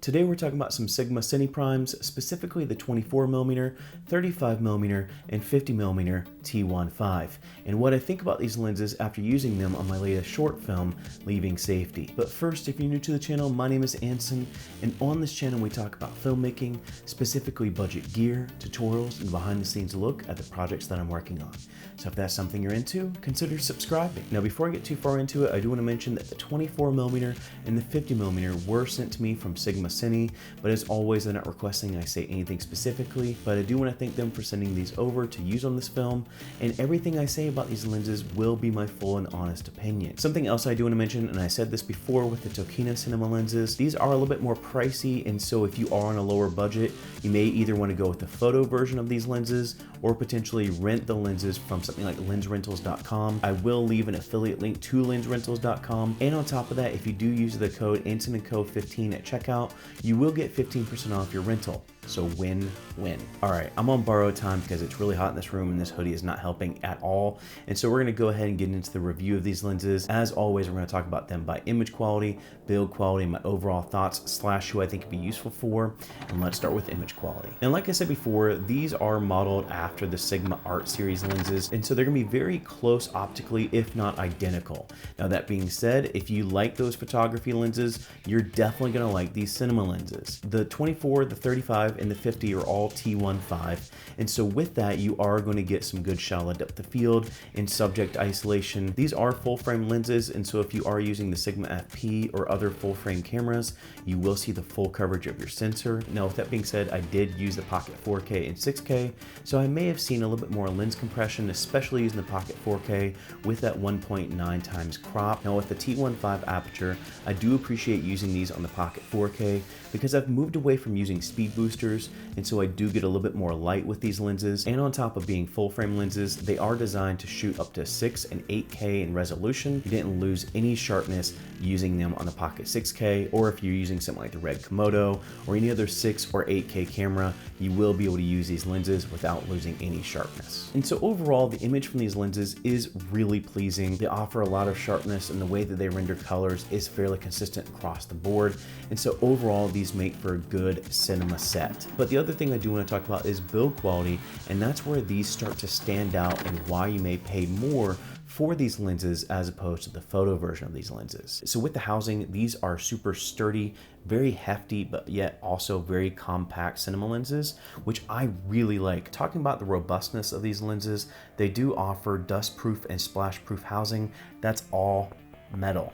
Today we're talking about some Sigma Cine Primes, specifically the 24mm, 35mm, and 50mm T1.5, and what I think about these lenses after using them on my latest short film, Leaving Safety. But first, if you're new to the channel, my name is Anson, and on this channel we talk about filmmaking, specifically budget gear, tutorials, and behind the scenes look at the projects that I'm working on. So if that's something you're into, consider subscribing. Now before I get too far into it, I do want to mention that the 24mm and the 50mm were sent to me from Sigma Cine, but as always they're not requesting I say anything specifically, but I do want to thank them for sending these over to use on this film, and everything I say about these lenses will be my full and honest opinion. Something else I do want to mention, and I said this before with the Tokina Cinema lenses, these are a little bit more pricey, and so if you are on a lower budget, you may either want to go with the photo version of these lenses or potentially rent the lenses from something like lensrentals.com. I will leave an affiliate link to lensrentals.com, and on top of that, if you do use the code AnsonandCo15 at checkout, you will get 15% off your rental. So win-win. All right, I'm on borrowed time because it's really hot in this room and this hoodie is not helping at all. And so we're gonna go ahead and get into the review of these lenses. As always, we're gonna talk about them by image quality, build quality, my overall thoughts / who I think it'd be useful for. And let's start with image quality. And like I said before, these are modeled after the Sigma Art Series lenses. And so they're gonna be very close optically, if not identical. Now that being said, if you like those photography lenses, you're definitely gonna like these cinema lenses. The 24, the 35, and the 50 are all T1.5, and so with that you are going to get some good shallow depth of field and subject isolation. These are full frame lenses, and so if you are using the Sigma FP or other full frame cameras, you will see the full coverage of your sensor. Now with that being said, I did use the Pocket 4K and 6K, so I may have seen a little bit more lens compression, especially using the Pocket 4K with that 1.9 times crop. Now with the T1.5 aperture, I do appreciate using these on the Pocket 4K because I've moved away from using speed boosters, and so I do get a little bit more light with these lenses. And on top of being full frame lenses, they are designed to shoot up to 6 and 8K in resolution. You didn't lose any sharpness using them on the Pocket 6K, or if you're using something like the Red Komodo or any other 6 or 8K camera, you will be able to use these lenses without losing any sharpness. And so overall, the image from these lenses is really pleasing. They offer a lot of sharpness, and the way that they render colors is fairly consistent across the board. And so overall, these make for a good cinema set. But the other thing I do want to talk about is build quality, and that's where these start to stand out and why you may pay more for these lenses as opposed to the photo version of these lenses. So with the housing, these are super sturdy, very hefty, but yet also very compact cinema lenses, which I really like. Talking about the robustness of these lenses, they do offer dust-proof and splash-proof housing. That's all metal.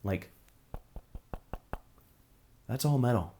Like, that's all metal.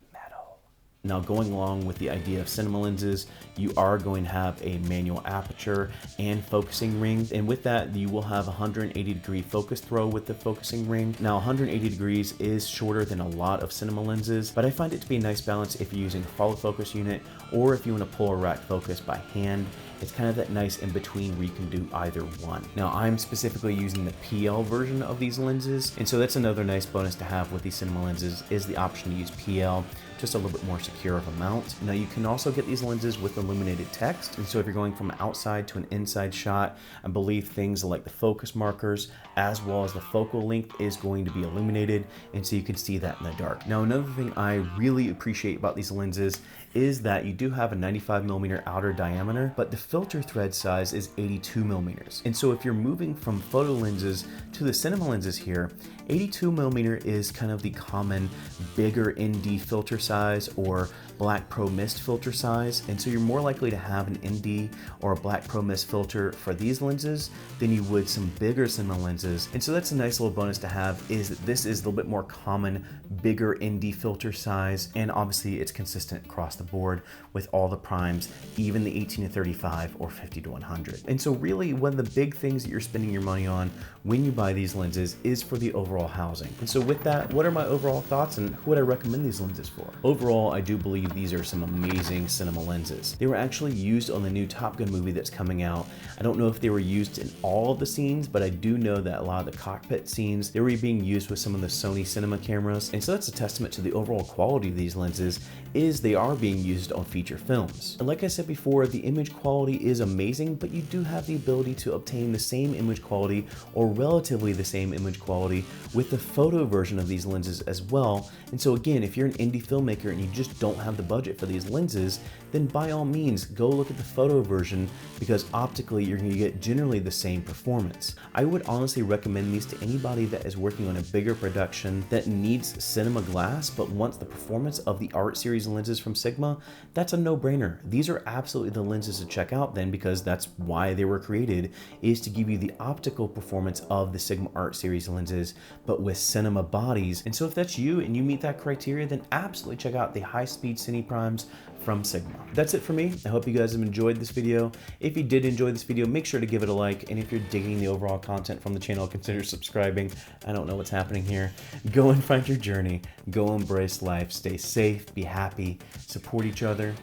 Now going along with the idea of cinema lenses, you are going to have a manual aperture and focusing ring, and with that you will have 180 degree focus throw with the focusing ring. Now 180 degrees is shorter than a lot of cinema lenses, but I find it to be a nice balance if you're using a follow focus unit or if you want to pull a rack focus by hand. It's kind of that nice in between where you can do either one. Now I'm specifically using the PL version of these lenses, and so that's another nice bonus to have with these cinema lenses is the option to use PL, just a little bit more secure of a mount. Now you can also get these lenses with illuminated text, and so if you're going from outside to an inside shot, I believe things like the focus markers as well as the focal length is going to be illuminated, and so you can see that in the dark. Now another thing I really appreciate about these lenses is that you do have a 95mm outer diameter, but the filter thread size is 82mm. And so if you're moving from photo lenses to the cinema lenses here, 82mm is kind of the common bigger ND filter size or Black Pro Mist filter size, and so you're more likely to have an ND or a Black Pro Mist filter for these lenses than you would some bigger cinema lenses. And so that's a nice little bonus to have, is that this is a little bit more common, bigger ND filter size, and obviously it's consistent across the board with all the primes, even the 18 to 35 or 50 to 100. And so really one of the big things that you're spending your money on when you buy these lenses is for the overall housing. And so with that, what are my overall thoughts and who would I recommend these lenses for? Overall, I do believe these are some amazing cinema lenses. They were actually used on the new Top Gun movie that's coming out. I don't know if they were used in all of the scenes, but I do know that a lot of the cockpit scenes, they were being used with some of the Sony cinema cameras. And so that's a testament to the overall quality of these lenses, is they are being used on feature films. And like I said before, the image quality quality is amazing, but you do have the ability to obtain the same image quality or relatively the same image quality with the photo version of these lenses as well. And so again, if you're an indie filmmaker and you just don't have the budget for these lenses, then by all means go look at the photo version, because optically you're going to get generally the same performance. I would honestly recommend these to anybody that is working on a bigger production that needs cinema glass but wants the performance of the Art Series lenses from Sigma. That's a no-brainer. These are absolutely the lenses to check out then, because that's why they were created, is to give you the optical performance of the Sigma Art Series lenses but with cinema bodies. And so if that's you and you meet that criteria, then absolutely check out the high-speed Cine Primes from Sigma. That's it for me. I hope you guys have enjoyed this video. If you did enjoy this video, make sure to give it a like, and if you're digging the overall content from the channel, consider subscribing. I don't know what's happening here. Go and find your journey. Go embrace life. Stay safe, be happy, support each other,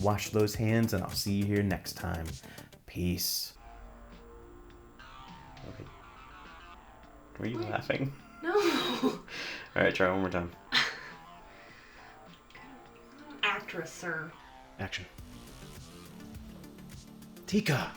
wash those hands, and I'll see you here next time. Peace. Okay. Were you laughing? No. All right, try one more time. Actress, sir. Action. Tika!